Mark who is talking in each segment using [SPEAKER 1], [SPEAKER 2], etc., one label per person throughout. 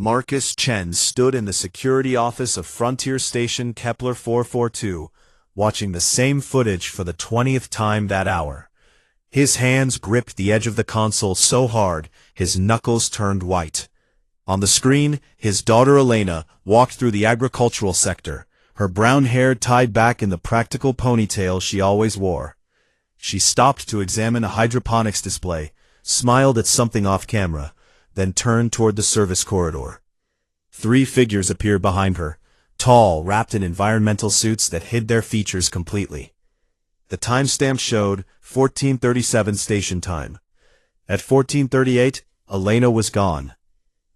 [SPEAKER 1] Marcus Chen stood in the security office of Frontier Station Kepler 442, watching the same footage for the 20th time that hour. His hands gripped the edge of the console so hard, his knuckles turned white. On the screen, his daughter Elena walked through the agricultural sector, her brown hair tied back in the practical ponytail she always wore. She stopped to examine a hydroponics display, smiled at something off camera, then turned toward the service corridor. 3 figures appeared behind her, tall, wrapped in environmental suits that hid their features completely. The timestamp showed 14:37 station time. At 14:38, Elena was gone.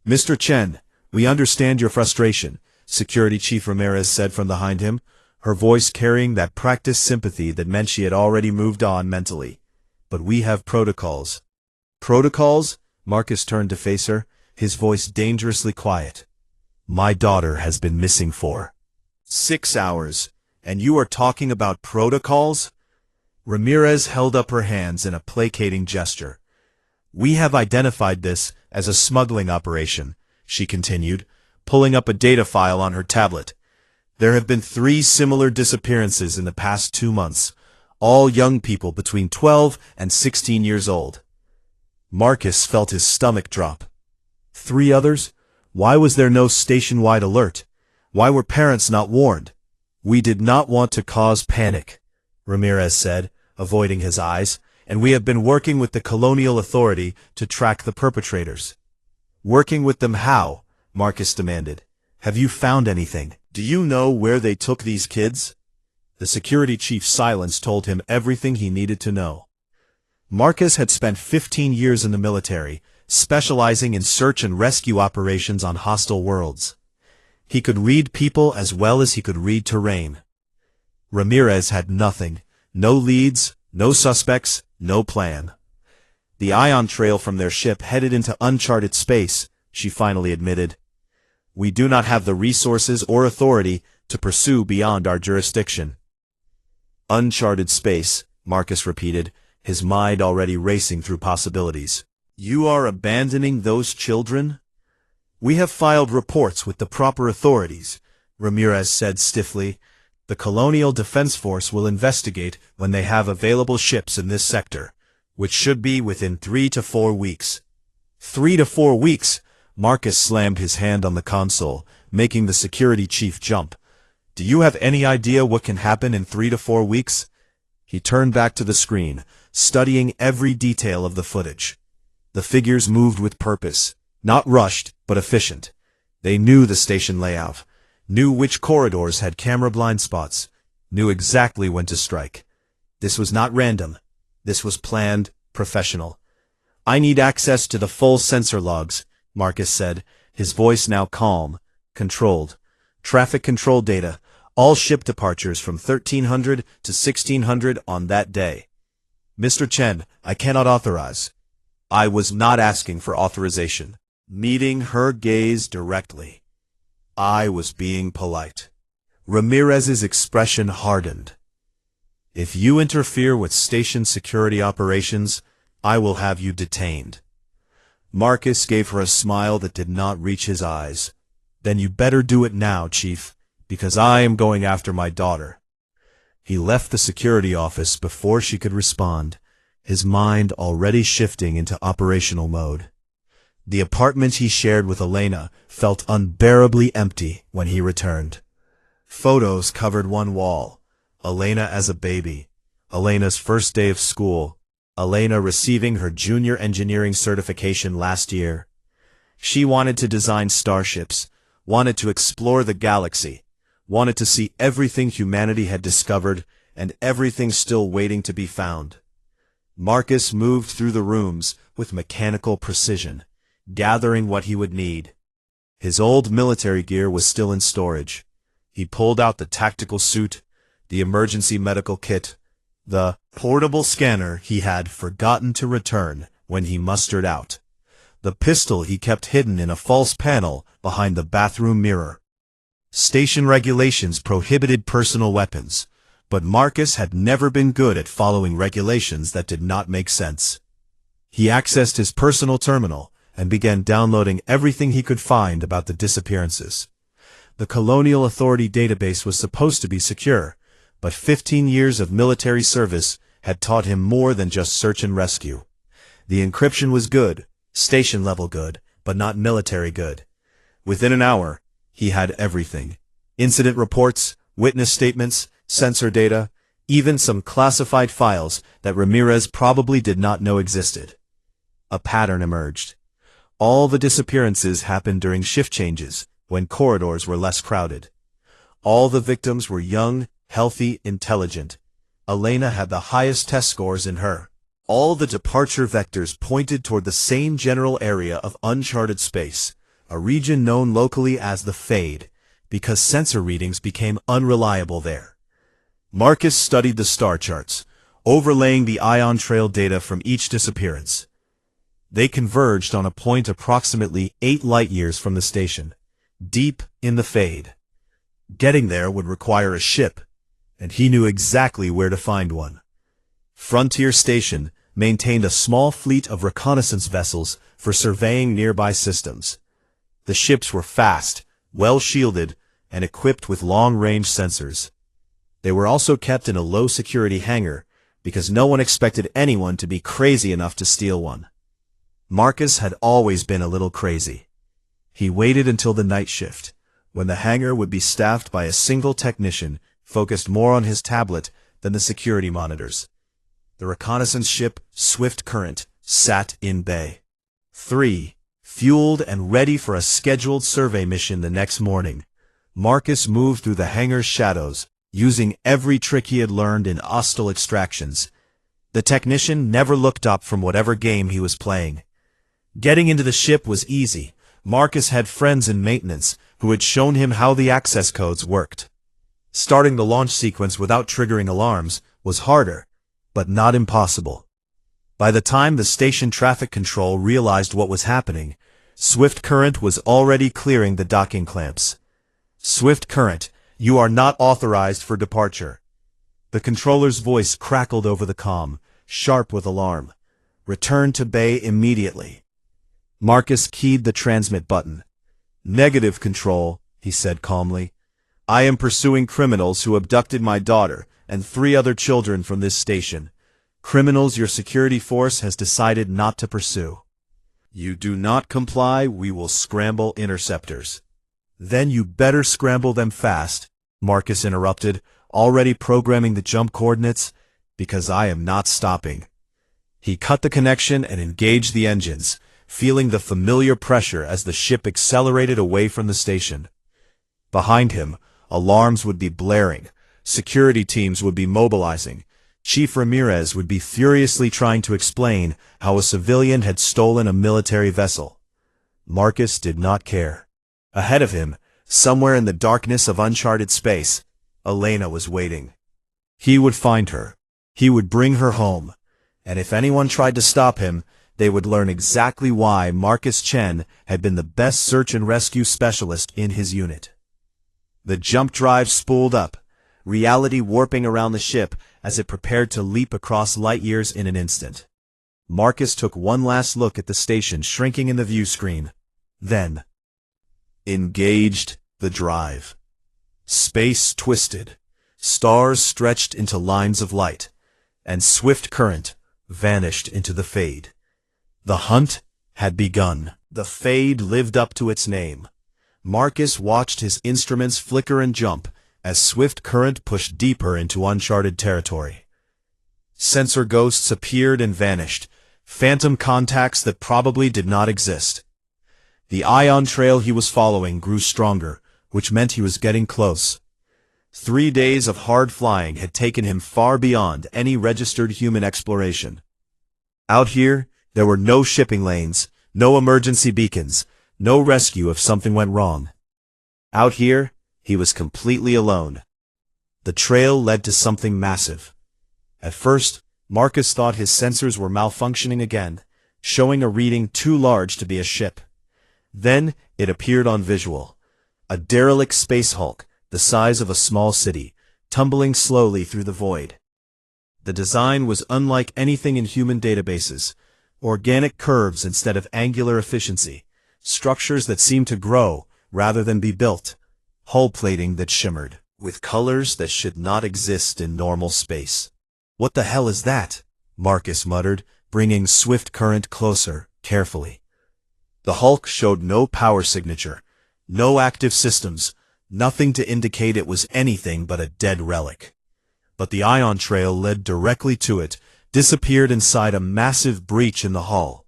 [SPEAKER 1] "Mr. Chen, we understand your frustration," Security Chief Ramirez said from behind him, her voice carrying that practiced sympathy that meant she had already moved on mentally. "But we have protocols." "Protocols?" Marcus turned to face her, his voice dangerously quiet. "My daughter has been missing for 6 hours, and you are talking about protocols?" Ramirez held up her hands in a placating gesture. "We have identified this as a smuggling operation," she continued, pulling up a data file on her tablet. "There have been 3 similar disappearances in the past 2 months, all young people between 12 and 16 years old." Marcus felt his stomach drop. 3 others? Why was there no station-wide alert? Why were parents not warned? "We did not want to cause panic," Ramirez said, avoiding his eyes, "and we have been working with the Colonial Authority to track the perpetrators." "Working with them how?" Marcus demanded. "Have you found anything? Do you know where they took these kids?" The security chief's silence told him everything he needed to know. Marcus had spent 15 years in the military, specializing in search and rescue operations on hostile worlds. He could read people as well as he could read terrain. Ramirez had nothing, no leads, no suspects, no plan. "The ion trail from their ship headed into uncharted space," she finally admitted. "We do not have the resources or authority to pursue beyond our jurisdiction." "Uncharted space," Marcus repeated, his mind already racing through possibilities. "You are abandoning those children?" "We have filed reports with the proper authorities," Ramirez said stiffly. "The Colonial Defense Force will investigate when they have available ships in this sector, which should be within 3 to 4 weeks. 3 to 4 weeks? Marcus slammed his hand on the console, making the security chief jump. "Do you have any idea what can happen in 3 to 4 weeks? He turned back to the screen, studying every detail of the footage. The figures moved with purpose, not rushed, but efficient. They knew the station layout, knew which corridors had camera blind spots, knew exactly when to strike. This was not random. This was planned, professional. "I need access to the full sensor logs," Marcus said, his voice now calm, controlled. "Traffic control data, all ship departures from 1300 to 1600 on that day." "Mr. Chen, I cannot authorize." "I was not asking for authorization." Meeting her gaze directly. "I was being polite." Ramirez's expression hardened. "If you interfere with station security operations, I will have you detained." Marcus gave her a smile that did not reach his eyes. "Then you better do it now, Chief, because I am going after my daughter." He left the security office before she could respond, his mind already shifting into operational mode. The apartment he shared with Elena felt unbearably empty when he returned. Photos covered one wall. Elena as a baby. Elena's first day of school. Elena receiving her junior engineering certification last year. She wanted to design starships, wanted to explore the galaxy, wanted to see everything humanity had discovered and everything still waiting to be found. Marcus moved through the rooms with mechanical precision, gathering what he would need. His old military gear was still in storage. He pulled out the tactical suit, the emergency medical kit, the portable scanner he had forgotten to return when he mustered out, the pistol he kept hidden in a false panel behind the bathroom mirror. Station regulations prohibited personal weapons, but Marcus had never been good at following regulations that did not make sense. He accessed his personal terminal, and began downloading everything he could find about the disappearances. The Colonial Authority database was supposed to be secure, but 15 years of military service had taught him more than just search and rescue. The encryption was good, station-level good, but not military good. Within an hour, he had everything. Incident reports, witness statements, sensor data, even some classified files that Ramirez probably did not know existed. A pattern emerged. All the disappearances happened during shift changes, when corridors were less crowded. All the victims were young, healthy, intelligent. Elena had the highest test scores in her. All the departure vectors pointed toward the same general area of uncharted space, a region known locally as the Fade, because sensor readings became unreliable there. Marcus studied the star charts, overlaying the ion trail data from each disappearance. They converged on a point approximately 8 light-years from the station, deep in the Fade. Getting there would require a ship, and he knew exactly where to find one. Frontier Station maintained a small fleet of reconnaissance vessels for surveying nearby systems. The ships were fast, well-shielded, and equipped with long-range sensors. They were also kept in a low-security hangar, because no one expected anyone to be crazy enough to steal one. Marcus had always been a little crazy. He waited until the night shift, when the hangar would be staffed by a single technician focused more on his tablet than the security monitors. The reconnaissance ship, Swift Current, sat in bay. 3. Fueled and ready for a scheduled survey mission the next morning, Marcus moved through the hangar's shadows, using every trick he had learned in hostile extractions. The technician never looked up from whatever game he was playing. Getting into the ship was easy. Marcus had friends in maintenance who had shown him how the access codes worked. Starting the launch sequence without triggering alarms was harder, but not impossible. By the time the station traffic control realized what was happening, Swift Current was already clearing the docking clamps. "Swift Current, you are not authorized for departure." The controller's voice crackled over the comm, sharp with alarm. "Return to bay immediately." Marcus keyed the transmit button. "Negative, Control," he said calmly. "I am pursuing criminals who abducted my daughter and 3 other children from this station. Criminals your security force has decided not to pursue. You do not comply, we will scramble interceptors." "Then you better scramble them fast," Marcus interrupted, already programming the jump coordinates, "because I am not stopping." He cut the connection and engaged the engines, feeling the familiar pressure as the ship accelerated away from the station. Behind him, alarms would be blaring, security teams would be mobilizing, Chief Ramirez would be furiously trying to explain how a civilian had stolen a military vessel. Marcus did not care. Ahead of him, somewhere in the darkness of uncharted space, Elena was waiting. He would find her. He would bring her home. And if anyone tried to stop him, they would learn exactly why Marcus Chen had been the best search and rescue specialist in his unit. The jump drive spooled up, reality warping around the ship as it prepared to leap across light years in an instant. Marcus took one last look at the station shrinking in the view screen. Then engaged the drive. Space twisted, stars stretched into lines of light, and Swift Current vanished into the Fade. The hunt had begun. The Fade lived up to its name. Marcus watched his instruments flicker and jump as Swift Current pushed deeper into uncharted territory. Sensor ghosts appeared and vanished, phantom contacts that probably did not exist. The ion trail he was following grew stronger, which meant he was getting close. 3 days of hard flying had taken him far beyond any registered human exploration. Out here, there were no shipping lanes, no emergency beacons, no rescue if something went wrong. Out here, he was completely alone. The trail led to something massive. At first, Marcus thought his sensors were malfunctioning again, showing a reading too large to be a ship. Then it appeared on visual. A derelict space hulk, the size of a small city, tumbling slowly through the void. The design was unlike anything in human databases, Organic curves instead of angular efficiency. Structures that seemed to grow rather than be built. Hull plating that shimmered with colors that should not exist in normal space. "What the hell is that?" Marcus muttered, bringing Swift Current closer, carefully. The Hulk showed no power signature, no active systems, nothing to indicate it was anything but a dead relic. But the ion trail led directly to it, disappeared inside a massive breach in the hull.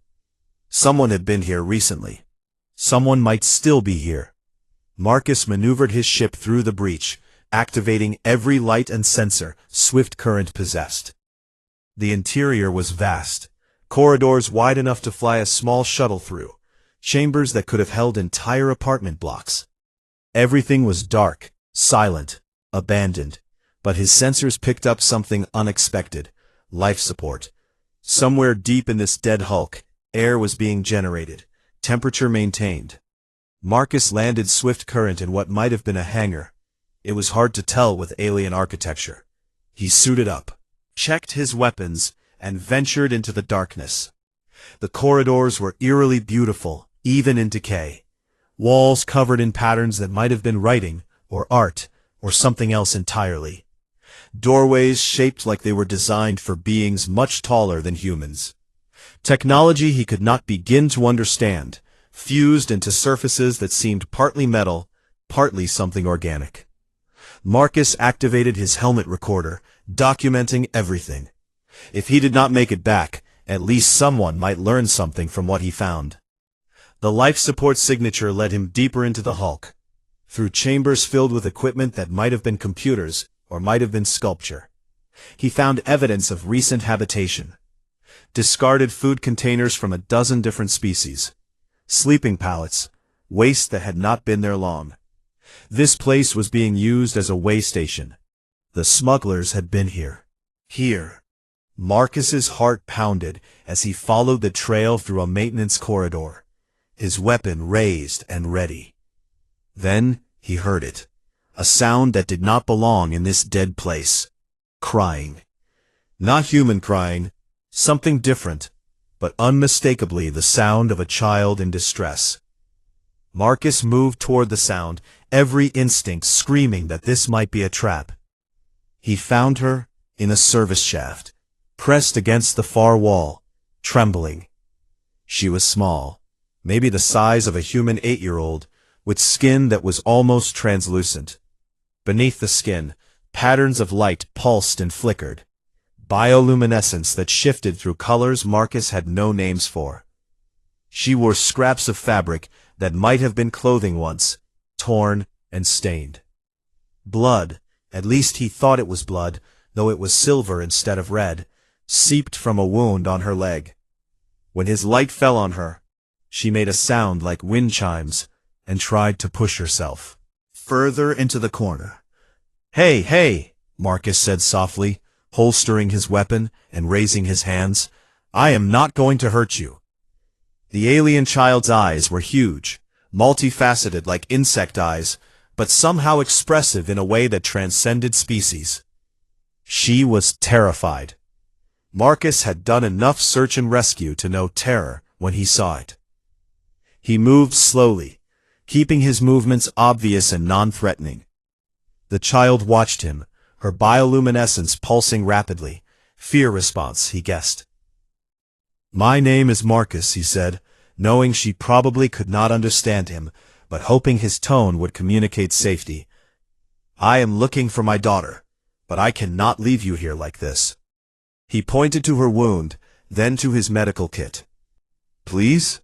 [SPEAKER 1] Someone had been here recently. Someone might still be here. Marcus maneuvered his ship through the breach, activating every light and sensor Swift Current possessed. The interior was vast, corridors wide enough to fly a small shuttle through, chambers that could have held entire apartment blocks. Everything was dark, silent, abandoned, but his sensors picked up something unexpected: life support. Somewhere deep in this dead hulk, air was being generated, temperature maintained. Marcus landed Swift Current in what might have been a hangar. It was hard to tell with alien architecture. He suited up, checked his weapons, and ventured into the darkness. The corridors were eerily beautiful, even in decay. Walls covered in patterns that might have been writing, or art, or something else entirely. Doorways shaped like they were designed for beings much taller than humans. Technology he could not begin to understand, fused into surfaces that seemed partly metal, partly something organic. Marcus activated his helmet recorder, documenting everything. If he did not make it back, at least someone might learn something from what he found. The life support signature led him deeper into the hulk, through chambers filled with equipment that might have been computers or might have been sculpture. He found evidence of recent habitation. Discarded food containers from a dozen different species. Sleeping pallets, waste that had not been there long. This place was being used as a way station. The smugglers had been here. Here. Marcus's heart pounded as he followed the trail through a maintenance corridor, his weapon raised and ready. Then he heard it, a sound that did not belong in this dead place. Crying. Not human crying, something different, but unmistakably the sound of a child in distress. Marcus moved toward the sound, every instinct screaming that this might be a trap. He found her in a service shaft, pressed against the far wall, trembling. She was small, maybe the size of a human 8-year-old, with skin that was almost translucent. Beneath the skin, patterns of light pulsed and flickered, bioluminescence that shifted through colors Marcus had no names for. She wore scraps of fabric that might have been clothing once, torn and stained. Blood, at least he thought it was blood, though it was silver instead of red, seeped from a wound on her leg. When his light fell on her, she made a sound like wind chimes and tried to push herself further into the corner. "Hey, hey," Marcus said softly, holstering his weapon and raising his hands. "I am not going to hurt you." The alien child's eyes were huge, multifaceted like insect eyes, but somehow expressive in a way that transcended species. She was terrified. Marcus had done enough search and rescue to know terror when he saw it. He moved slowly, keeping his movements obvious and non-threatening. The child watched him, her bioluminescence pulsing rapidly. Fear response, he guessed. "My name is Marcus," he said, knowing she probably could not understand him, but hoping his tone would communicate safety. "I am looking for my daughter, but I cannot leave you here like this." He pointed to her wound, then to his medical kit. "Please?"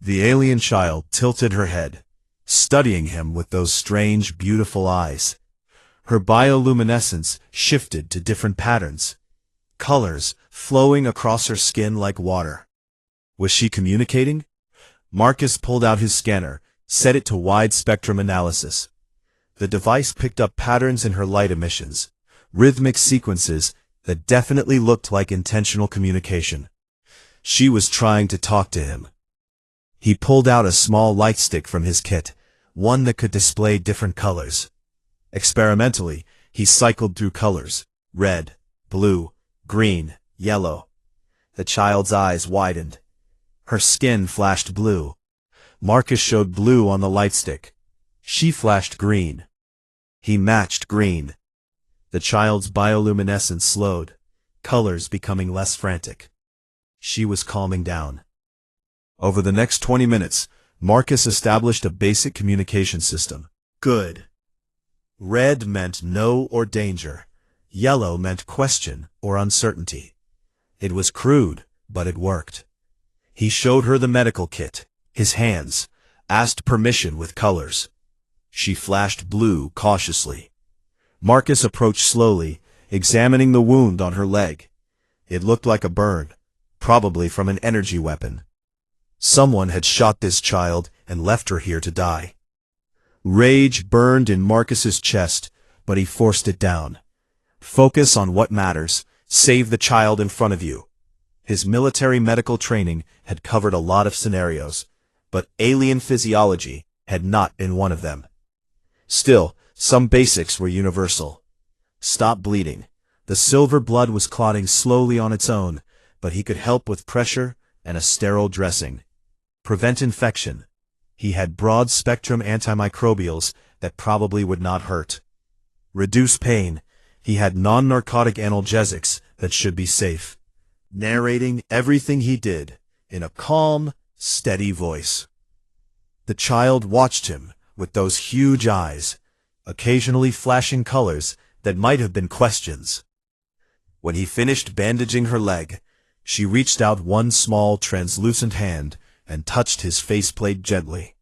[SPEAKER 1] The alien child tilted her head, studying him with those strange, beautiful eyes. Her bioluminescence shifted to different patterns, colors flowing across her skin like water. Was she communicating? Marcus pulled out his scanner, set it to wide-spectrum analysis. The device picked up patterns in her light emissions, rhythmic sequences that definitely looked like intentional communication. She was trying to talk to him. He pulled out a small light stick from his kit, one that could display different colors. Experimentally, he cycled through colors: red, blue, green, yellow. The child's eyes widened. Her skin flashed blue. Marcus showed blue on the lightstick. She flashed green. He matched green. The child's bioluminescence slowed, colors becoming less frantic. She was calming down. Over the next 20 minutes, Marcus established a basic communication system. Good. Red meant no or danger. Yellow meant question or uncertainty. It was crude, but it worked. He showed her the medical kit, his hands, asked permission with colors. She flashed blue cautiously. Marcus approached slowly, examining the wound on her leg. It looked like a burn, probably from an energy weapon. Someone had shot this child and left her here to die. Rage burned in Marcus's chest, but he forced it down. Focus on what matters. Save the child in front of you. His military medical training had covered a lot of scenarios, but alien physiology had not been one of them. Still, some basics were universal. Stop bleeding. The silver blood was clotting slowly on its own, but he could help with pressure and a sterile dressing. Prevent infection. He had broad-spectrum antimicrobials that probably would not hurt. Reduce pain. He had non-narcotic analgesics that should be safe. Narrating everything he did in a calm, steady voice. The child watched him with those huge eyes, occasionally flashing colors that might have been questions. When he finished bandaging her leg, she reached out one small, translucent hand and touched his faceplate gently.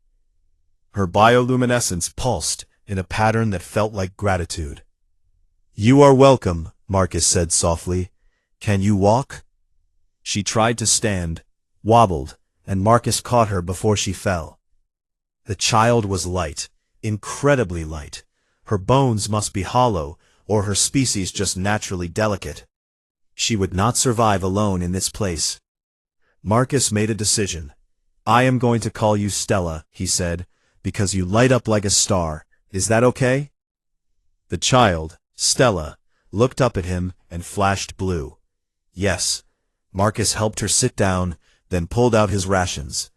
[SPEAKER 1] Her bioluminescence pulsed in a pattern that felt like gratitude. "You are welcome," Marcus said softly. "Can you walk?" She tried to stand, wobbled, and Marcus caught her before she fell. The child was light, incredibly light. Her bones must be hollow, or her species just naturally delicate. She would not survive alone in this place. Marcus made a decision. "I am going to call you Stella," he said, "because you light up like a star. Is that okay?" The child, Stella, looked up at him and flashed blue. Yes. Marcus helped her sit down, then pulled out his rations.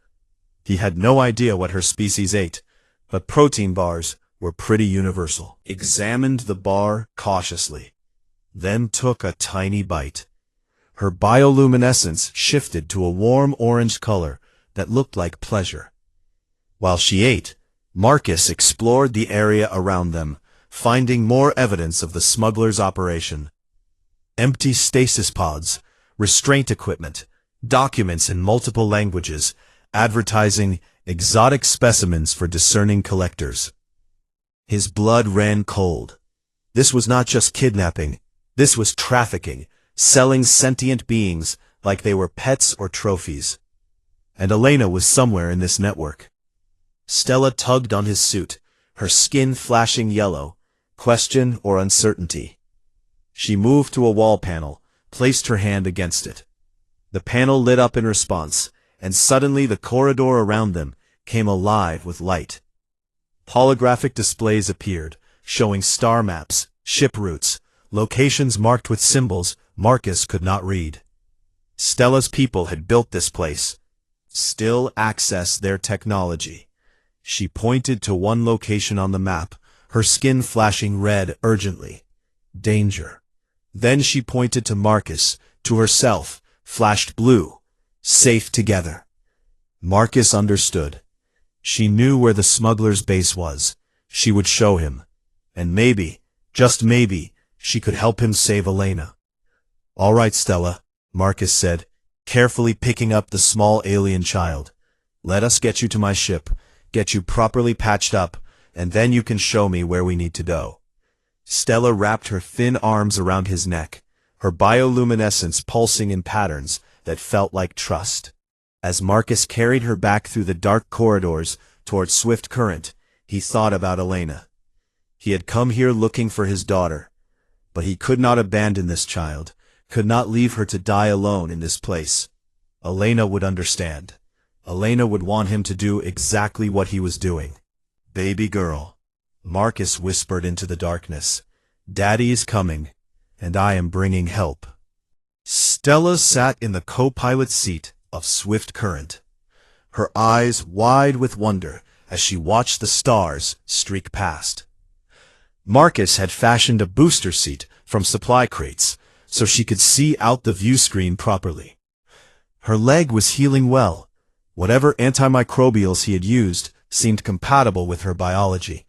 [SPEAKER 1] He had no idea what her species ate, but protein bars were pretty universal. Examined the bar cautiously, then took a tiny bite. Her bioluminescence shifted to a warm orange color that looked like pleasure. While she ate, Marcus explored the area around them, finding more evidence of the smugglers' operation. Empty stasis pods, restraint equipment, documents in multiple languages, advertising exotic specimens for discerning collectors. His blood ran cold. This was not just kidnapping. This was trafficking, selling sentient beings like they were pets or trophies. And Elena was somewhere in this network. Stella tugged on his suit, her skin flashing yellow, question or uncertainty. She moved to a wall panel, placed her hand against it. The panel lit up in response, and suddenly the corridor around them came alive with light. Holographic displays appeared, showing star maps, ship routes, locations marked with symbols Marcus could not read. Stella's people had built this place. Still access their technology. She pointed to one location on the map, her skin flashing red urgently. Danger. Then she pointed to Marcus, to herself, flashed blue. Safe together. Marcus understood. She knew where the smuggler's base was. She would show him. And maybe, just maybe, she could help him save Elena. "All right, Stella," Marcus said, carefully picking up the small alien child. "Let us get you to my ship, get you properly patched up, and then you can show me where we need to go." Stella wrapped her thin arms around his neck, her bioluminescence pulsing in patterns that felt like trust. As Marcus carried her back through the dark corridors toward Swift Current, he thought about Elena. He had come here looking for his daughter, but he could not abandon this child, could not leave her to die alone in this place. Elena would understand. Elena would want him to do exactly what he was doing. "Baby girl," Marcus whispered into the darkness, "Daddy is coming, and I am bringing help." Stella sat in the co-pilot seat of Swift Current, her eyes wide with wonder as she watched the stars streak past. Marcus had fashioned a booster seat from supply crates so she could see out the view screen properly. Her leg was healing well. Whatever antimicrobials he had used seemed compatible with her biology,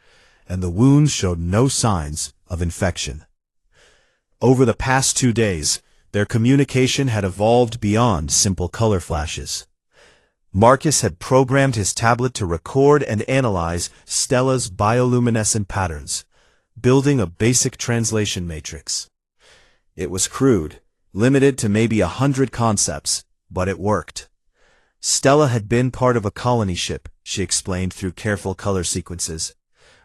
[SPEAKER 1] and the wounds showed no signs of infection. Over the past 2 days, their communication had evolved beyond simple color flashes. Marcus had programmed his tablet to record and analyze Stella's bioluminescent patterns, building a basic translation matrix. It was crude, limited to maybe 100 concepts, but it worked. Stella had been part of a colony ship, she explained through careful color sequences.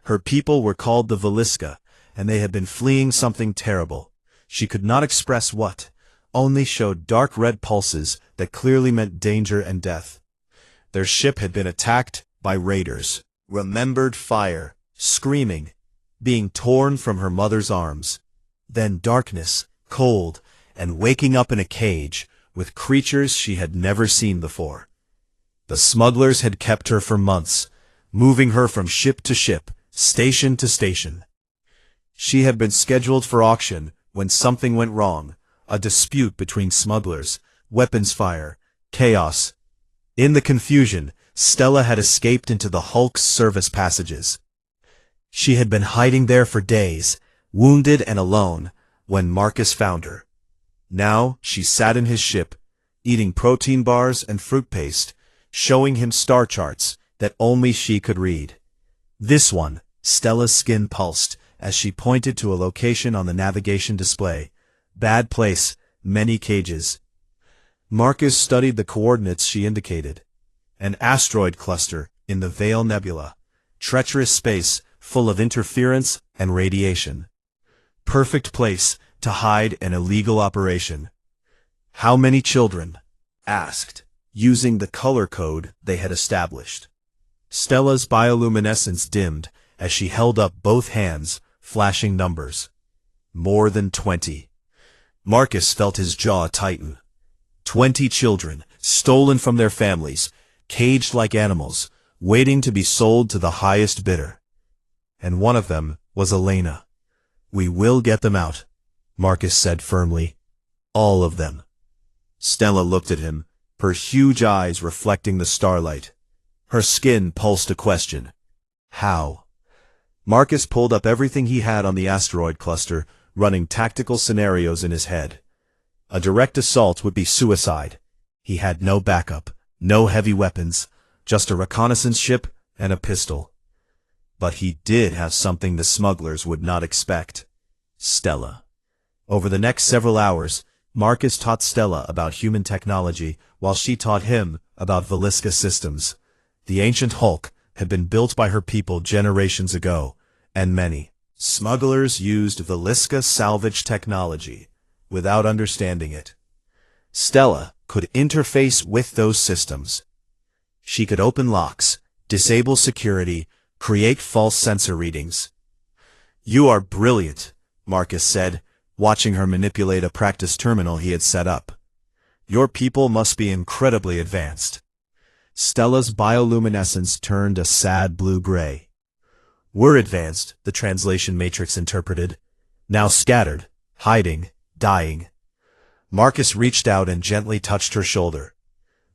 [SPEAKER 1] Her people were called the Veliska, and they had been fleeing something terrible. She could not express what, only showed dark red pulses that clearly meant danger and death. Their ship had been attacked by raiders. Remembered fire, screaming, being torn from her mother's arms. Then darkness, cold, and waking up in a cage with creatures she had never seen before. The smugglers had kept her for months, moving her from ship to ship, station to station. She had been scheduled for auction when something went wrong, a dispute between smugglers, weapons fire, chaos. In the confusion, Stella had escaped into the Hulk's service passages. She had been hiding there for days, wounded and alone, when Marcus found her. Now she sat in his ship, eating protein bars and fruit paste, showing him star charts that only she could read. This one, Stella's skin pulsed as she pointed to a location on the navigation display. Bad place, many cages. Marcus studied the coordinates she indicated. An asteroid cluster in the Veil Nebula. Treacherous space full of interference and radiation. Perfect place to hide an illegal operation. How many children? Asked, using the color code they had established. Stella's bioluminescence dimmed as she held up both hands, flashing numbers. More than 20. Marcus felt his jaw tighten. 20 children, stolen from their families, caged like animals, waiting to be sold to the highest bidder. And one of them was Elena. We will get them out, Marcus said firmly. All of them. Stella looked at him, her huge eyes reflecting the starlight. Her skin pulsed a question. How? Marcus pulled up everything he had on the asteroid cluster, running tactical scenarios in his head. A direct assault would be suicide. He had no backup, no heavy weapons, just a reconnaissance ship and a pistol. But he did have something the smugglers would not expect. Stella. Over the next several hours, Marcus taught Stella about human technology while she taught him about Veliska systems. The ancient Hulk had been built by her people generations ago, and many smugglers used Veliska salvage technology without understanding it. Stella could interface with those systems. She could open locks, disable security, create false sensor readings. You are brilliant, Marcus said, watching her manipulate a practice terminal he had set up. Your people must be incredibly advanced. Stella's bioluminescence turned a sad blue-gray. We're advanced, the translation matrix interpreted. Now scattered, hiding, dying. Marcus reached out and gently touched her shoulder.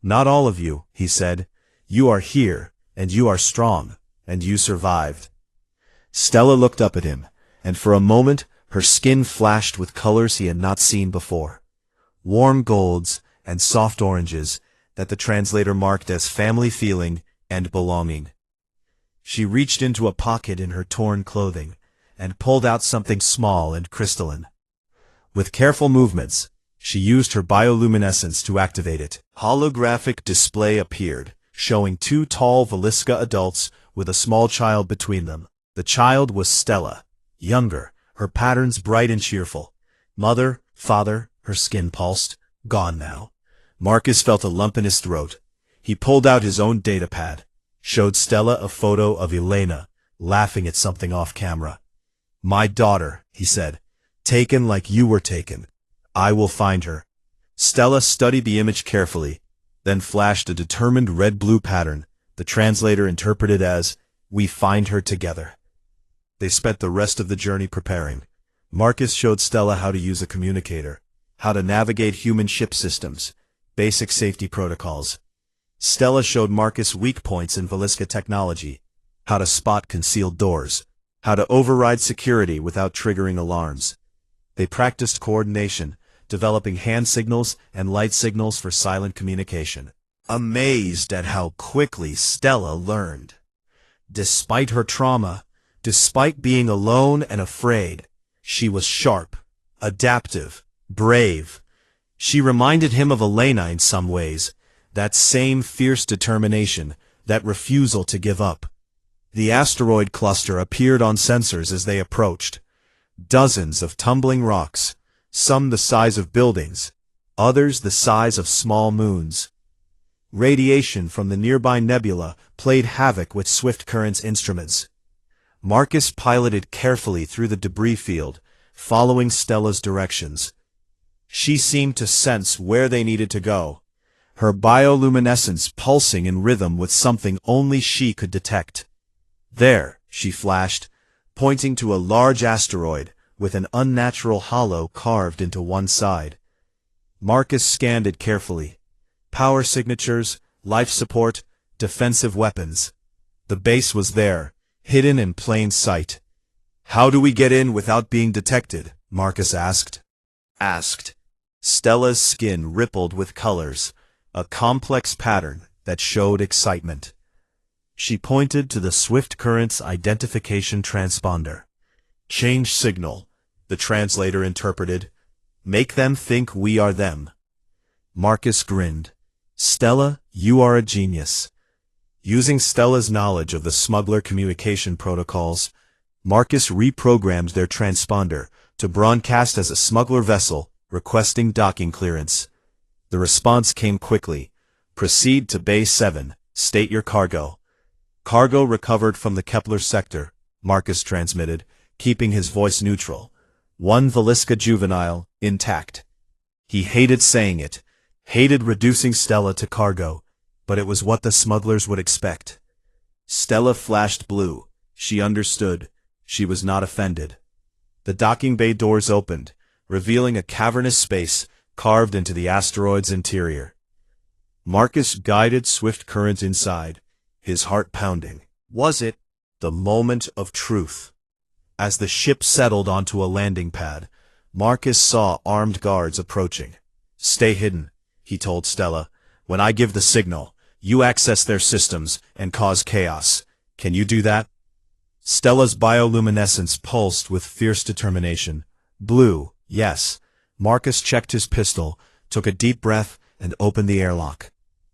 [SPEAKER 1] Not all of you, he said. You are here, and you are strong, and you survived. Stella looked up at him, and for a moment her skin flashed with colors he had not seen before. Warm golds and soft oranges that the translator marked as family feeling and belonging. She reached into a pocket in her torn clothing and pulled out something small and crystalline. With careful movements, she used her bioluminescence to activate it. Holographic display appeared, showing 2 tall Veliska adults with a small child between them. The child was Stella, younger, her patterns bright and cheerful. Mother, father, her skin pulsed, gone now. Marcus felt a lump in his throat. He pulled out his own datapad, showed Stella a photo of Elena, laughing at something off camera. My daughter, he said, taken like you were taken. I will find her. Stella studied the image carefully, then flashed a determined red-blue pattern the translator interpreted as, "We find her together." They spent the rest of the journey preparing. Marcus showed Stella how to use a communicator, how to navigate human ship systems, basic safety protocols. Stella showed Marcus weak points in Velisca technology, how to spot concealed doors, how to override security without triggering alarms. They practiced coordination, developing hand signals and light signals for silent communication. Amazed at how quickly Stella learned. Despite her trauma, despite being alone and afraid, she was sharp, adaptive, brave. She reminded him of Elena in some ways, that same fierce determination, that refusal to give up. The asteroid cluster appeared on sensors as they approached. Dozens of tumbling rocks, some the size of buildings, others the size of small moons. Radiation from the nearby nebula played havoc with Swift Current's instruments. Marcus piloted carefully through the debris field, following Stella's directions. She seemed to sense where they needed to go, her bioluminescence pulsing in rhythm with something only she could detect. "There," she flashed, pointing to a large asteroid with an unnatural hollow carved into one side. Marcus scanned it carefully. Power signatures, life support, defensive weapons. The base was there, hidden in plain sight. "How do we get in without being detected?" Marcus asked. Stella's skin rippled with colors, a complex pattern that showed excitement. She pointed to the Swift Current's identification transponder. "Change signal," the translator interpreted. "Make them think we are them." Marcus grinned. "Stella, you are a genius." Using Stella's knowledge of the smuggler communication protocols, Marcus reprogrammed their transponder to broadcast as a smuggler vessel requesting docking clearance. The response came quickly. "Proceed to Bay 7, state your cargo." "Cargo recovered from the Kepler sector," Marcus transmitted, keeping his voice neutral. "One Velisca juvenile, intact." He hated saying it, hated reducing Stella to cargo, but it was what the smugglers would expect. Stella flashed blue. She understood. She was not offended. The docking bay doors opened, revealing a cavernous space carved into the asteroid's interior. Marcus guided Swift Current inside, his heart pounding. Was it the moment of truth? As the ship settled onto a landing pad, Marcus saw armed guards approaching. "Stay hidden," he told Stella. "When I give the signal, you access their systems and cause chaos. Can you do that?" Stella's bioluminescence pulsed with fierce determination. "Blue, yes." Marcus checked his pistol, took a deep breath, and opened the airlock.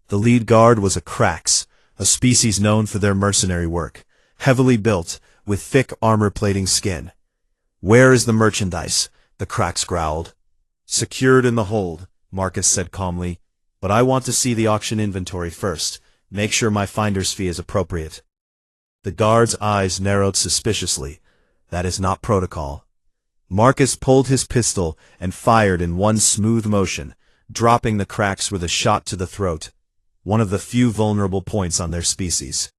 [SPEAKER 1] The lead guard was a Krax, a species known for their mercenary work, heavily built, with thick armor-plating skin. "Where is the merchandise?" the Krax growled. "Secured in the hold," Marcus said calmly. "But I want to see the auction inventory first. Make sure my finder's fee is appropriate." The guard's eyes narrowed suspiciously. "That is not protocol." Marcus pulled his pistol and fired in one smooth motion, dropping the Krax with a shot to the throat, one of the few vulnerable points on their species.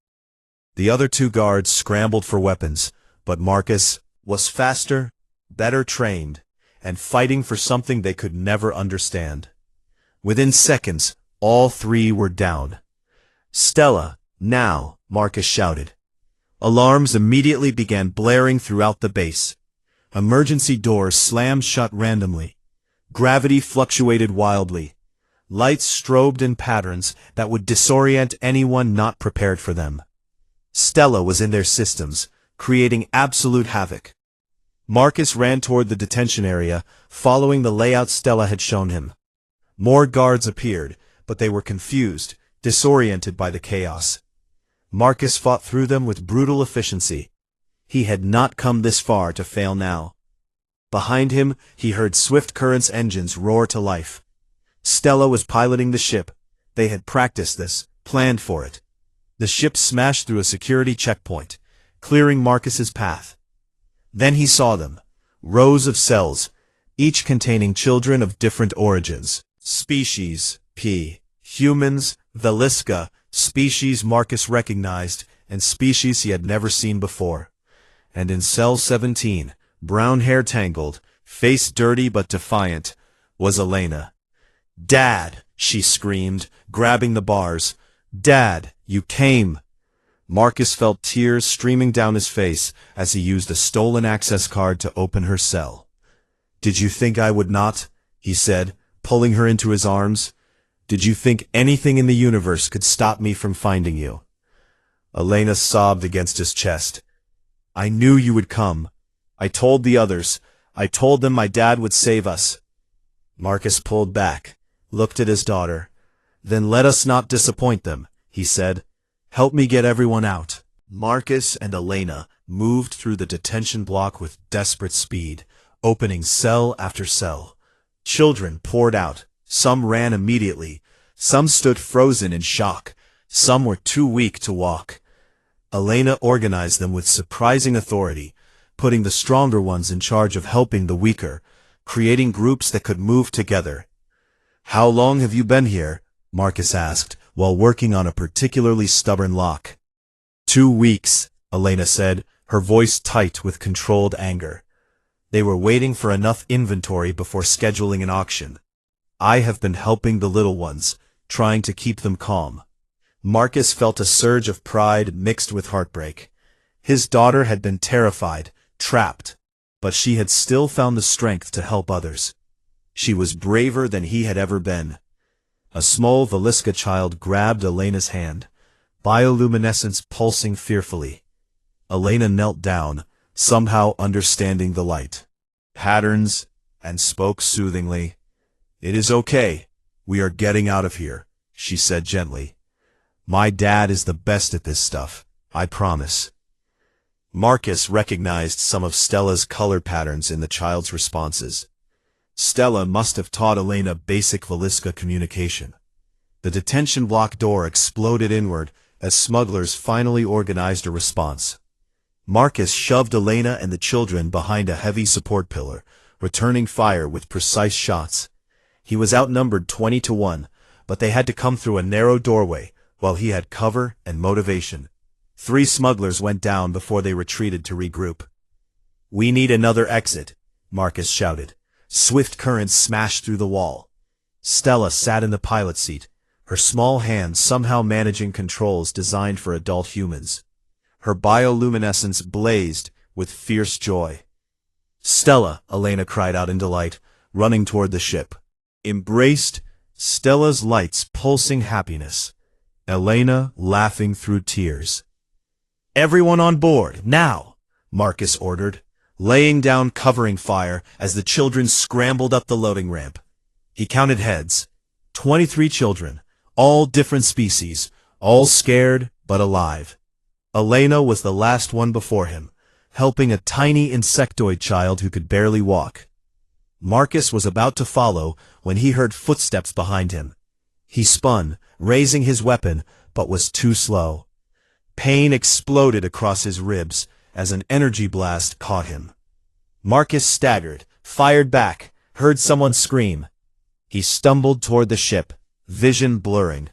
[SPEAKER 1] The other two guards scrambled for weapons, but Marcus was faster, better trained, and fighting for something they could never understand. Within seconds, all three were down. "Stella, now!" Marcus shouted. Alarms immediately began blaring throughout the base. Emergency doors slammed shut randomly. Gravity fluctuated wildly. Lights strobed in patterns that would disorient anyone not prepared for them. Stella was in their systems, creating absolute havoc. Marcus ran toward the detention area, following the layout Stella had shown him. More guards appeared, but they were confused, disoriented by the chaos. Marcus fought through them with brutal efficiency. He had not come this far to fail now. Behind him, he heard Swift Current's engines roar to life. Stella was piloting the ship. They had practiced this, planned for it. The ship smashed through a security checkpoint, clearing Marcus's path. Then he saw them, rows of cells, each containing children of different origins. Species, P. Humans, Veliska, species Marcus recognized, and species he had never seen before. And in cell 17, brown hair tangled, face dirty but defiant, was Elena. "Dad!" she screamed, grabbing the bars. "Dad, you came!" Marcus felt tears streaming down his face as he used a stolen access card to open her cell. "Did you think I would not?" he said, pulling her into his arms. "Did you think anything in the universe could stop me from finding you?" Elena sobbed against his chest. "I knew you would come. I told the others. I told them my dad would save us." Marcus pulled back, looked at his daughter. "Then let us not disappoint them," he said. "Help me get everyone out." Marcus and Elena moved through the detention block with desperate speed, opening cell after cell. Children poured out. Some ran immediately. Some stood frozen in shock. Some were too weak to walk. Elena organized them with surprising authority, putting the stronger ones in charge of helping the weaker, creating groups that could move together. "How long have you been here?" Marcus asked, while working on a particularly stubborn lock. 2 weeks, Elena said, her voice tight with controlled anger. They were waiting for enough inventory before scheduling an auction. "I have been helping the little ones, trying to keep them calm." Marcus felt a surge of pride mixed with heartbreak. His daughter had been terrified, trapped, but she had still found the strength to help others. She was braver than he had ever been. A small Veliska child grabbed Elena's hand, bioluminescence pulsing fearfully. Elena knelt down, somehow understanding the light, patterns, and spoke soothingly. "It is okay. We are getting out of here," she said gently. "My dad is the best at this stuff, I promise." Marcus recognized some of Stella's color patterns in the child's responses. Stella must have taught Elena basic Veliska communication. The detention block door exploded inward as smugglers finally organized a response. Marcus shoved Elena and the children behind a heavy support pillar, returning fire with precise shots. He was outnumbered 20-1, but they had to come through a narrow doorway, while he had cover and motivation. 3 smugglers went down before they retreated to regroup. "We need another exit," Marcus shouted. Swift currents smashed through the wall. Stella sat in the pilot seat, her small hands somehow managing controls designed for adult humans. Her bioluminescence blazed with fierce joy. "Stella!" Elena cried out in delight, running toward the ship. Embraced, Stella's lights pulsing happiness. Elena laughing through tears. "Everyone on board, now!" Marcus ordered, laying down covering fire as the children scrambled up the loading ramp. He counted heads. 23 children, all different species, all scared but alive. Elena was the last one before him, helping a tiny insectoid child who could barely walk. Marcus was about to follow when he heard footsteps behind him. He spun, raising his weapon, but was too slow. Pain exploded across his ribs as an energy blast caught him. Marcus staggered, fired back, heard someone scream. He stumbled toward the ship, vision blurring.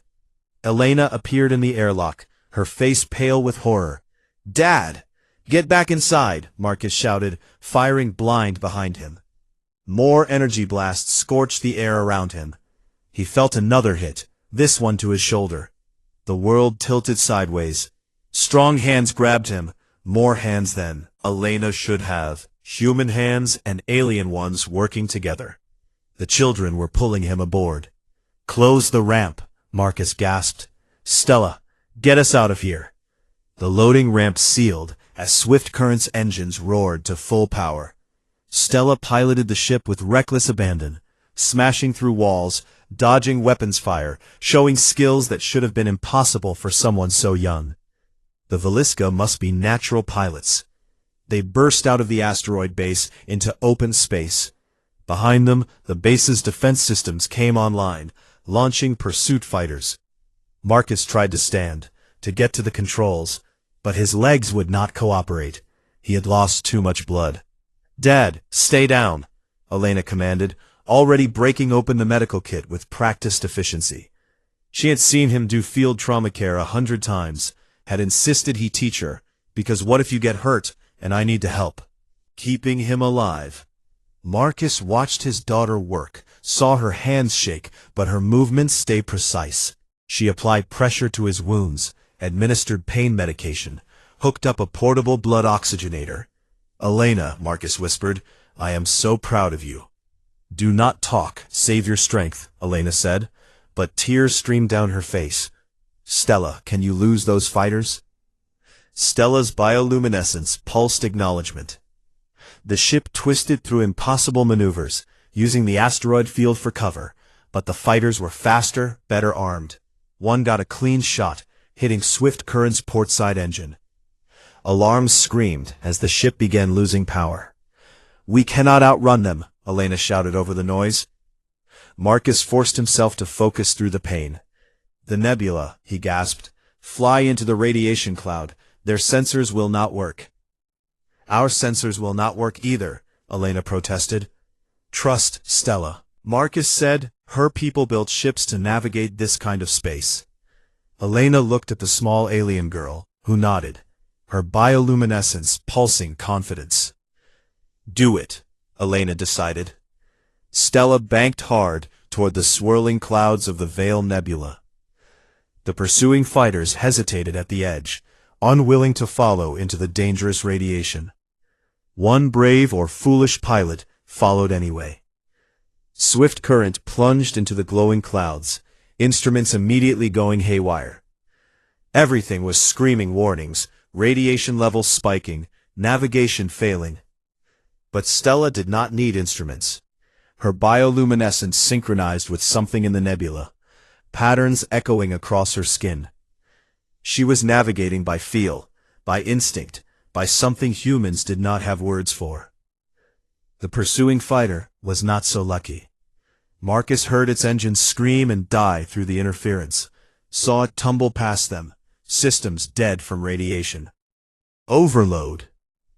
[SPEAKER 1] Elena appeared in the airlock, her face pale with horror. "Dad! Get back inside!" Marcus shouted, firing blind behind him. More energy blasts scorched the air around him. He felt another hit, this one to his shoulder. The world tilted sideways. Strong hands grabbed him, more hands than Elena should have, human hands and alien ones working together. The children were pulling him aboard. "Close the ramp," Marcus gasped. "Stella, get us out of here." The loading ramp sealed as Swift Current's engines roared to full power. Stella piloted the ship with reckless abandon, smashing through walls, dodging weapons fire, showing skills that should have been impossible for someone so young. The Veliska must be natural pilots. They burst out of the asteroid base into open space. Behind them, the base's defense systems came online, launching pursuit fighters. Marcus tried to stand, to get to the controls, but his legs would not cooperate. He had lost too much blood. "Dad, stay down," Elena commanded, already breaking open the medical kit with practiced efficiency. She had seen him do field trauma care 100 times, had insisted he teach her, because what if you get hurt and I need to help? Keeping him alive. Marcus watched his daughter work, saw her hands shake, but her movements stay precise. She applied pressure to his wounds, administered pain medication, hooked up a portable blood oxygenator. "Elena," Marcus whispered, "I am so proud of you." "Do not talk, save your strength," Elena said, but tears streamed down her face. "Stella, can you lose those fighters?" Stella's bioluminescence pulsed acknowledgement. The ship twisted through impossible maneuvers, using the asteroid field for cover, but the fighters were faster, better armed. One got a clean shot, hitting Swift Current's portside engine. Alarms screamed as the ship began losing power. "We cannot outrun them," Elena shouted over the noise. Marcus forced himself to focus through the pain. "The nebula," he gasped. "Fly into the radiation cloud. Their sensors will not work." "Our sensors will not work either," Elena protested. "Trust Stella," Marcus said. "Her people built ships to navigate this kind of space." Elena looked at the small alien girl, who nodded, her bioluminescence pulsing confidence. "Do it," Elena decided. Stella banked hard toward the swirling clouds of the Veil Nebula. The pursuing fighters hesitated at the edge, unwilling to follow into the dangerous radiation. One brave or foolish pilot followed anyway. Swift Current plunged into the glowing clouds, instruments immediately going haywire. Everything was screaming warnings, radiation levels spiking, navigation failing. But Stella did not need instruments. Her bioluminescence synchronized with something in the nebula, patterns echoing across her skin. She was navigating by feel, by instinct, by something humans did not have words for. The pursuing fighter was not so lucky. Marcus heard its engines scream and die through the interference, saw it tumble past them, systems dead from radiation. Overload.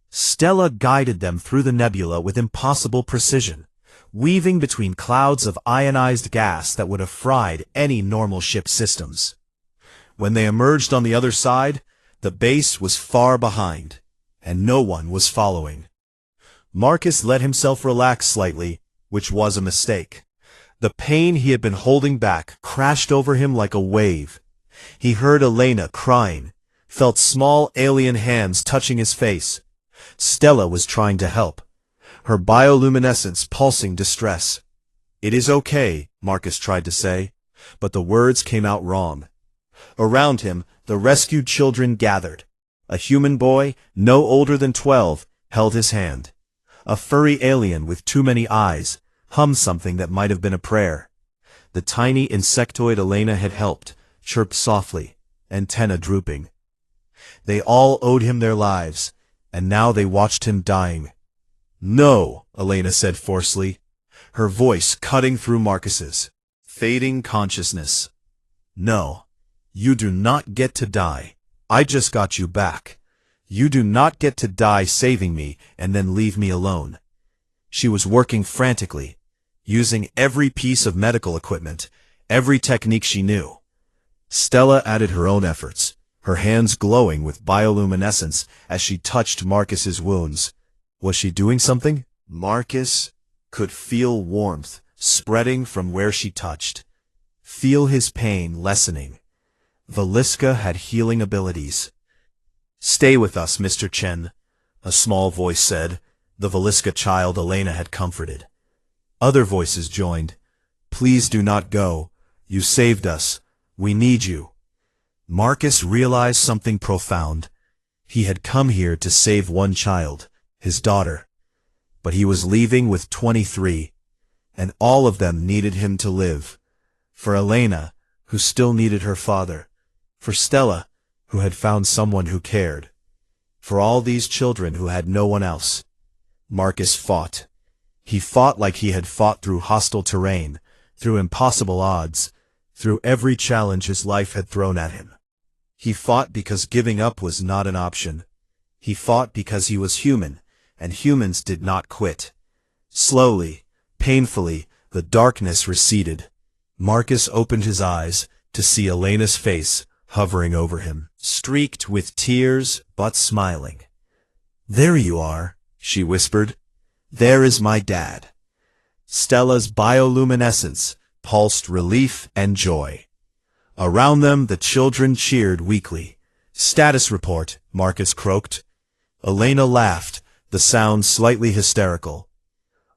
[SPEAKER 1] Stella guided them through the nebula with impossible precision, weaving between clouds of ionized gas that would have fried any normal ship systems. When they emerged on the other side, the base was far behind, and no one was following. Marcus let himself relax slightly, which was a mistake. The pain he had been holding back crashed over him like a wave. He heard Elena crying, felt small alien hands touching his face. Stella was trying to help, her bioluminescence pulsing distress. "It is okay," Marcus tried to say, but the words came out wrong. Around him, the rescued children gathered. A human boy, no older than 12, held his hand. A furry alien with too many eyes hummed something that might have been a prayer. The tiny insectoid Elena had helped chirped softly, antenna drooping. They all owed him their lives, and now they watched him dying. "No," Elena said forcefully, her voice cutting through Marcus's fading consciousness. "No, you do not get to die. I just got you back. You do not get to die saving me and then leave me alone." She was working frantically, using every piece of medical equipment, every technique she knew. Stella added her own efforts, her hands glowing with bioluminescence as she touched Marcus's wounds. Was she doing something? Marcus could feel warmth spreading from where she touched, feel his pain lessening. Valiska had healing abilities. "Stay with us, Mr. Chen," a small voice said, the Valiska child Elena had comforted. Other voices joined. "Please do not go. You saved us. We need you." Marcus realized something profound. He had come here to save one child, his daughter. But he was leaving with 23, and all of them needed him to live. For Elena, who still needed her father. For Stella, who had found someone who cared. For all these children who had no one else. Marcus fought. He fought like he had fought through hostile terrain, through impossible odds, through every challenge his life had thrown at him. He fought because giving up was not an option. He fought because he was human, and humans did not quit. Slowly, painfully, The darkness receded. Marcus opened his eyes to see Elena's face hovering over him, streaked with tears but smiling. "There you are," she whispered. "There is my dad." Stella's bioluminescence pulsed relief and joy. Around them the children cheered weakly. "Status report," Marcus croaked. Elena laughed, the sound slightly hysterical.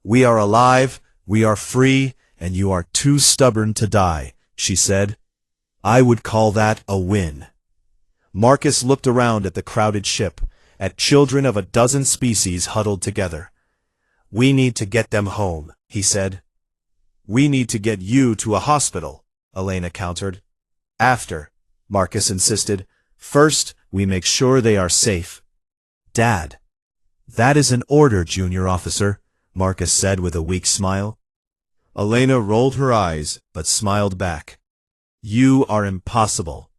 [SPEAKER 1] "We are alive, we are free, and you are too stubborn to die," she said. "I would call that a win." Marcus looked around at the crowded ship, at children of a dozen species huddled together. "We need to get them home," he said. "We need to get you to a hospital," Elena countered. "After," Marcus insisted. "First, we make sure they are safe." "Dad." "That is an order, junior officer," Marcus said with a weak smile. Elena rolled her eyes, but smiled back. "You are impossible."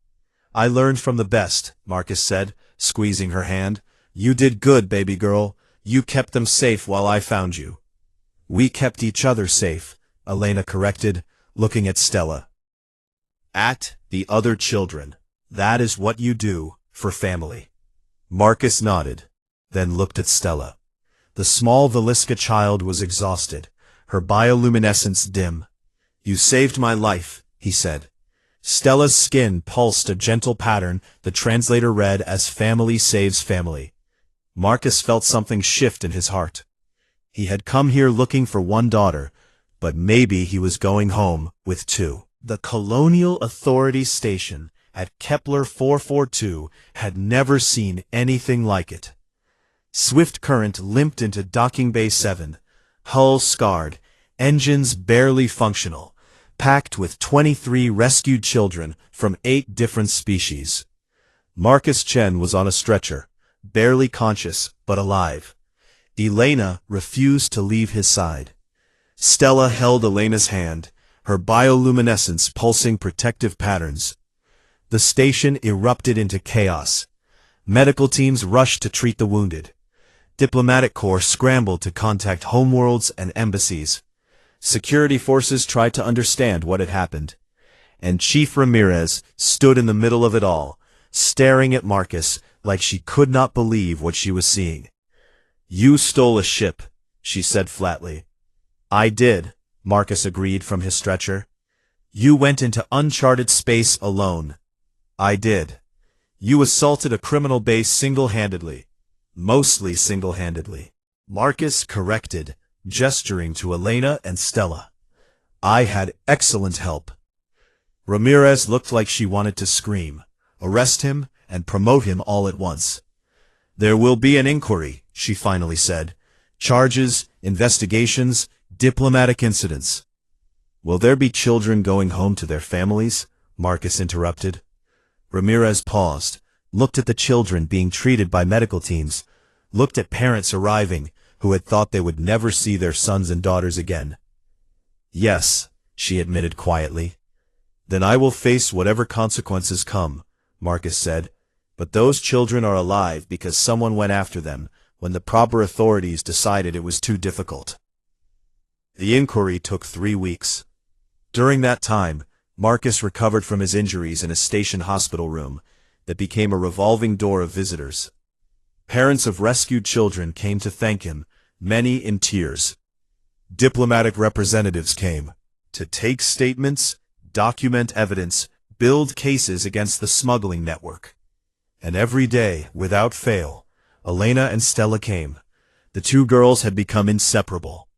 [SPEAKER 1] "I learned from the best," Marcus said, squeezing her hand. "You did good, baby girl. You kept them safe while I found you." "We kept each other safe," Elena corrected, looking at Stella. "At the other children. That is what you do for family." Marcus nodded, then looked at Stella. The small Veliska child was exhausted, her bioluminescence dim. "You saved my life," he said. Stella's skin pulsed a gentle pattern the translator read as "family saves family." Marcus felt something shift in his heart. He had come here looking for one daughter, but maybe he was going home with two. The Colonial Authority Station at Kepler 442 had never seen anything like it. Swift Current limped into Docking Bay 7, hull scarred, engines barely functional, packed with 23 rescued children from 8 different species. Marcus Chen was on a stretcher, barely conscious but alive. Elena refused to leave his side. Stella held Elena's hand, her bioluminescence pulsing protective patterns. The station erupted into chaos. Medical teams rushed to treat the wounded. Diplomatic corps scrambled to contact homeworlds and embassies. Security forces tried to understand what had happened. And Chief Ramirez stood in the middle of it all, staring at Marcus like she could not believe what she was seeing. "You stole a ship," she said flatly. "I did," Marcus agreed from his stretcher. "You went into uncharted space alone." "I did." "You assaulted a criminal base single-handedly." "Mostly single-handedly," Marcus corrected, gesturing to Elena and Stella. "I had excellent help." Ramirez looked like she wanted to scream, arrest him, and promote him all at once. "There will be an inquiry," she finally said. "Charges, investigations, diplomatic incidents." "Will there be children going home to their families?" Marcus interrupted. Ramirez paused, looked at the children being treated by medical teams, looked at parents arriving who had thought they would never see their sons and daughters again. "Yes," she admitted quietly. "Then I will face whatever consequences come," Marcus said. "But those children are alive because someone went after them when the proper authorities decided it was too difficult." The inquiry took 3 weeks. During that time, Marcus recovered from his injuries in a station hospital room that became a revolving door of visitors. Parents of rescued children came to thank him, many in tears. Diplomatic representatives came to take statements, document evidence, build cases against the smuggling network. And every day, without fail, Elena and Stella came. The 2 girls had become inseparable.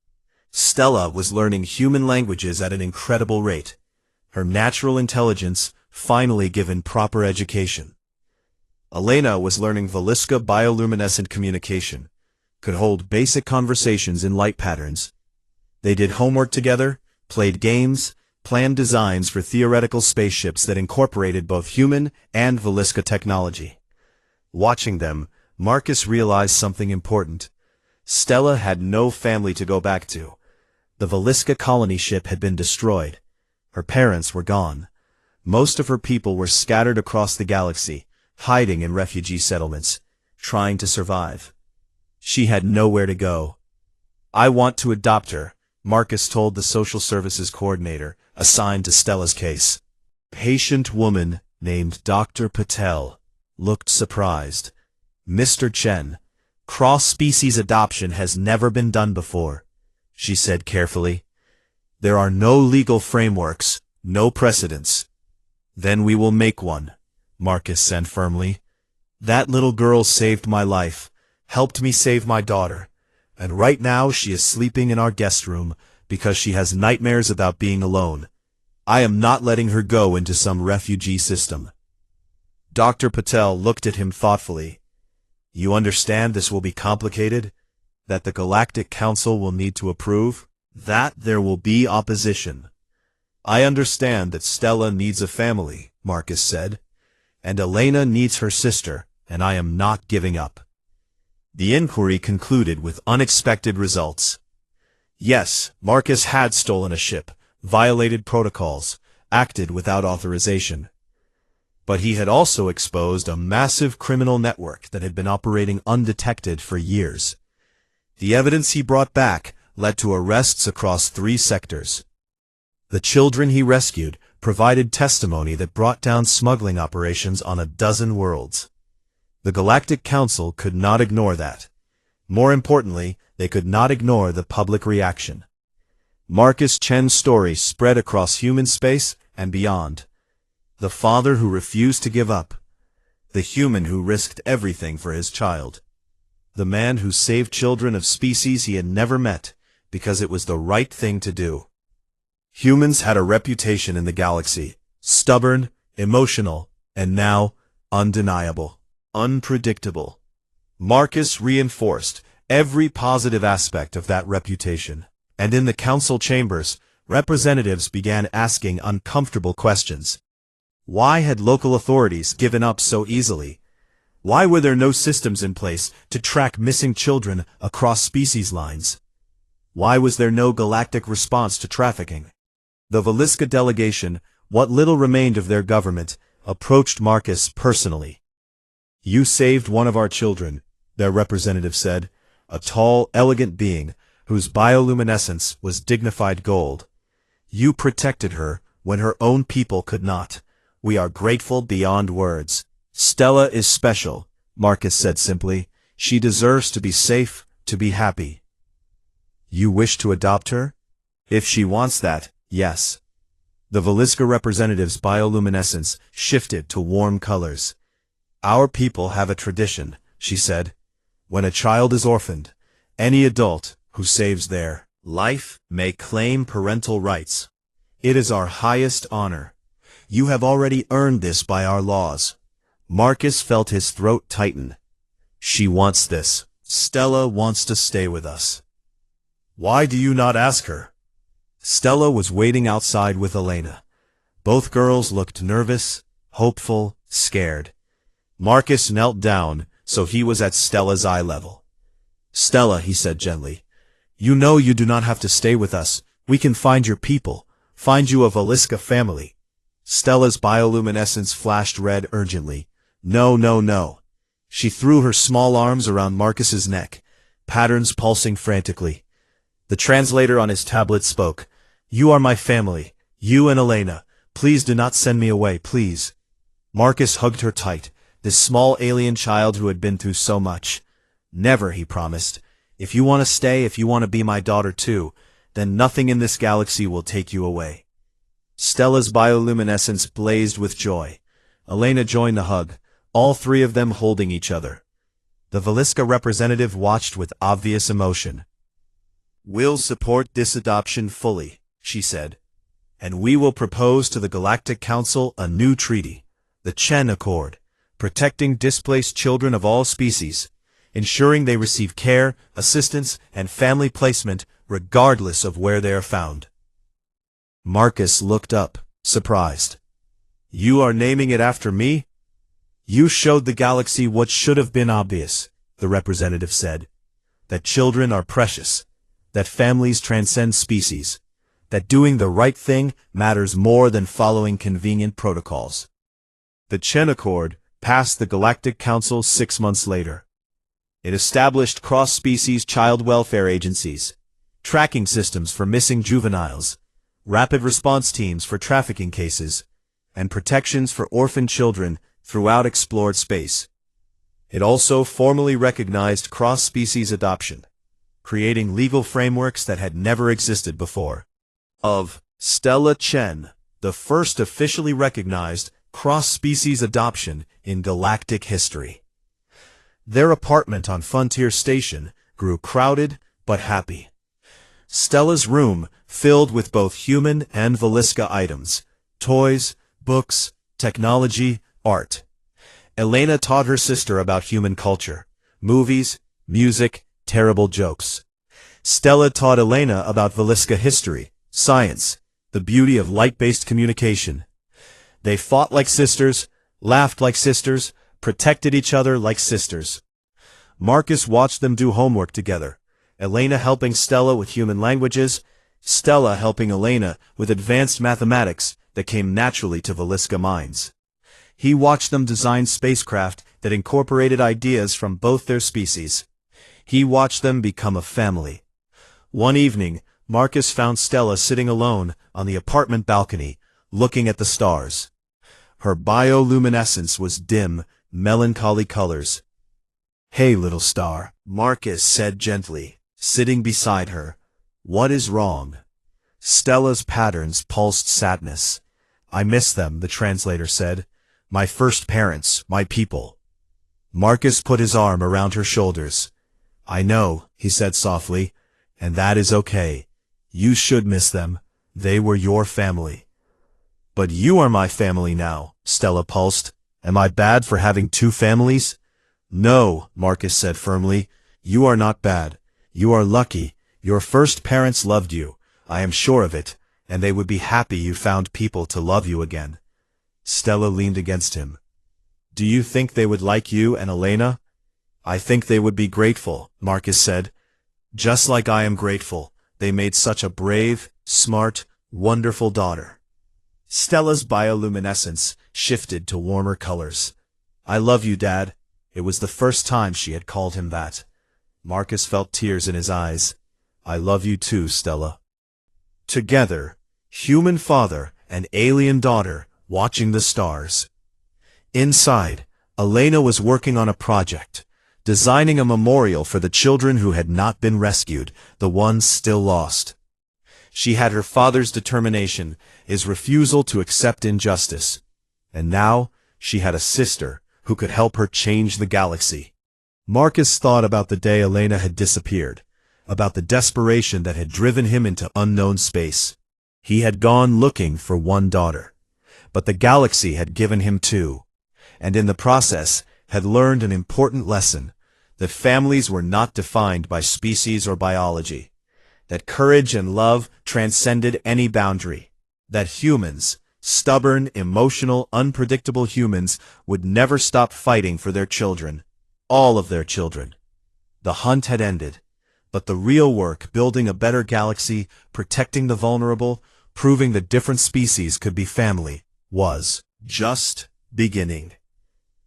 [SPEAKER 1] Stella was learning human languages at an incredible rate, her natural intelligence finally given proper education. Elena was learning Veliska bioluminescent communication, could hold basic conversations in light patterns. They did homework together, played games, planned designs for theoretical spaceships that incorporated both human and Veliska technology. Watching them, Marcus realized something important. Stella had no family to go back to. The Veliska colony ship had been destroyed. Her parents were gone. Most of her people were scattered across the galaxy, hiding in refugee settlements, trying to survive. She had nowhere to go. "I want to adopt her," Marcus told the social services coordinator, assigned to Stella's case. Patient woman named Dr. Patel looked surprised. Mr. Chen, cross-species adoption has never been done before, she said carefully. There are no legal frameworks, no precedents. Then we will make one, Marcus said firmly. That little girl saved my life, helped me save my daughter, and right now she is sleeping in our guest room because she has nightmares about being alone. I am not letting her go into some refugee system. Dr. Patel looked at him thoughtfully. You understand this will be complicated? That the Galactic Council will need to approve? That there will be opposition? I understand that Stella needs a family, Marcus said, and Elena needs her sister, and I am not giving up. The inquiry concluded with unexpected results. Yes, Marcus had stolen a ship, violated protocols, acted without authorization. But he had also exposed a massive criminal network that had been operating undetected for years. The evidence he brought back led to arrests across 3 sectors. The children he rescued provided testimony that brought down smuggling operations on a dozen worlds. The Galactic Council could not ignore that. More importantly, they could not ignore the public reaction. Marcus Chen's story spread across human space and beyond. The father who refused to give up. The human who risked everything for his child. The man who saved children of species he had never met because it was the right thing to do. Humans had a reputation in the galaxy, stubborn, emotional, and now undeniable, unpredictable. Marcus reinforced every positive aspect of that reputation, and in the council chambers, representatives began asking uncomfortable questions. Why had local authorities given up so easily? Why were there no systems in place to track missing children across species lines? Why was there no galactic response to trafficking? The Veliska delegation, what little remained of their government, approached Marcus personally. You saved one of our children, their representative said, a tall, elegant being whose bioluminescence was dignified gold. You protected her when her own people could not. We are grateful beyond words. Stella is special, Marcus said simply. She deserves to be safe, to be happy. You wish to adopt her? If she wants that, yes. The Veliska representative's bioluminescence shifted to warm colors. Our people have a tradition, she said. When a child is orphaned, any adult who saves their life may claim parental rights. It is our highest honor. You have already earned this by our laws. Marcus felt his throat tighten. She wants this. Stella wants to stay with us. Why do you not ask her? Stella was waiting outside with Elena. Both girls looked nervous, hopeful, scared. Marcus knelt down, so he was at Stella's eye level. Stella, he said gently, you know you do not have to stay with us. We can find your people, find you a Veliska family. Stella's bioluminescence flashed red urgently. No, no, no. She threw her small arms around Marcus's neck, patterns pulsing frantically. The translator on his tablet spoke. You are my family, you and Elena. Please do not send me away, please. Marcus hugged her tight, this small alien child who had been through so much. Never, he promised. If you want to stay, if you want to be my daughter too, then nothing in this galaxy will take you away. Stella's bioluminescence blazed with joy. Elena joined the hug, all 3 of them holding each other. The Veliska representative watched with obvious emotion. We'll support this adoption fully, she said, and we will propose to the Galactic Council a new treaty, the Chen Accord, protecting displaced children of all species, ensuring they receive care, assistance, and family placement regardless of where they are found. Marcus looked up, surprised. You are naming it after me? You showed the galaxy what should have been obvious, the representative said. That children are precious, that families transcend species, that doing the right thing matters more than following convenient protocols. The Chen Accord passed the Galactic Council 6 months later. It established cross-species child welfare agencies, tracking systems for missing juveniles, rapid response teams for trafficking cases, and protections for orphan children throughout explored space. It also formally recognized cross-species adoption, creating legal frameworks that had never existed before. Of Stella Chen, the first officially recognized cross-species adoption in galactic history. Their apartment on Frontier Station grew crowded but happy. Stella's room filled with both human and Veliska items, toys, books, technology, art. Elena taught her sister about human culture, movies, music, terrible jokes. Stella taught Elena about Veliska history, science, the beauty of light-based communication. They fought like sisters, laughed like sisters, protected each other like sisters. Marcus watched them do homework together, Elena helping Stella with human languages, Stella helping Elena with advanced mathematics that came naturally to Veliska minds. He watched them design spacecraft that incorporated ideas from both their species. He watched them become a family. One evening, Marcus found Stella sitting alone on the apartment balcony, looking at the stars. Her bioluminescence was dim, melancholy colors. "Hey, little star," Marcus said gently, sitting beside her. "What is wrong?" Stella's patterns pulsed sadness. "I miss them," the translator said. "My first parents, my people." Marcus put his arm around her shoulders. "I know," he said softly, "and that is okay. You should miss them. They were your family." "But you are my family now," Stella pulsed. "Am I bad for having two families?" "No," Marcus said firmly. "You are not bad. You are lucky. Your first parents loved you. I am sure of it, and they would be happy you found people to love you again." Stella leaned against him. "Do you think they would like you and Elena?" "I think they would be grateful," Marcus said. "Just like I am grateful. They made such a brave, smart, wonderful daughter." Stella's bioluminescence shifted to warmer colors. "I love you, Dad." It was the first time she had called him that. Marcus felt tears in his eyes. "I love you too, Stella." Together, human father and alien daughter watching the stars. Inside, Elena was working on a project, designing a memorial for the children who had not been rescued, the ones still lost. She had her father's determination, his refusal to accept injustice. And now, she had a sister who could help her change the galaxy. Marcus thought about the day Elena had disappeared, about the desperation that had driven him into unknown space. He had gone looking for one daughter, but the galaxy had given him two, and in the process had learned an important lesson, that families were not defined by species or biology, that courage and love transcended any boundary, that humans, stubborn, emotional, unpredictable humans, would never stop fighting for their children, all of their children. The hunt had ended, but the real work, building a better galaxy, protecting the vulnerable, proving that different species could be family, was just beginning.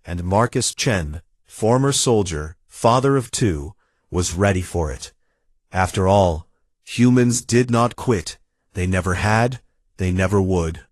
[SPEAKER 1] And Marcus Chen, former soldier, father of two, was ready for it. After all, humans did not quit. They never had, they never would.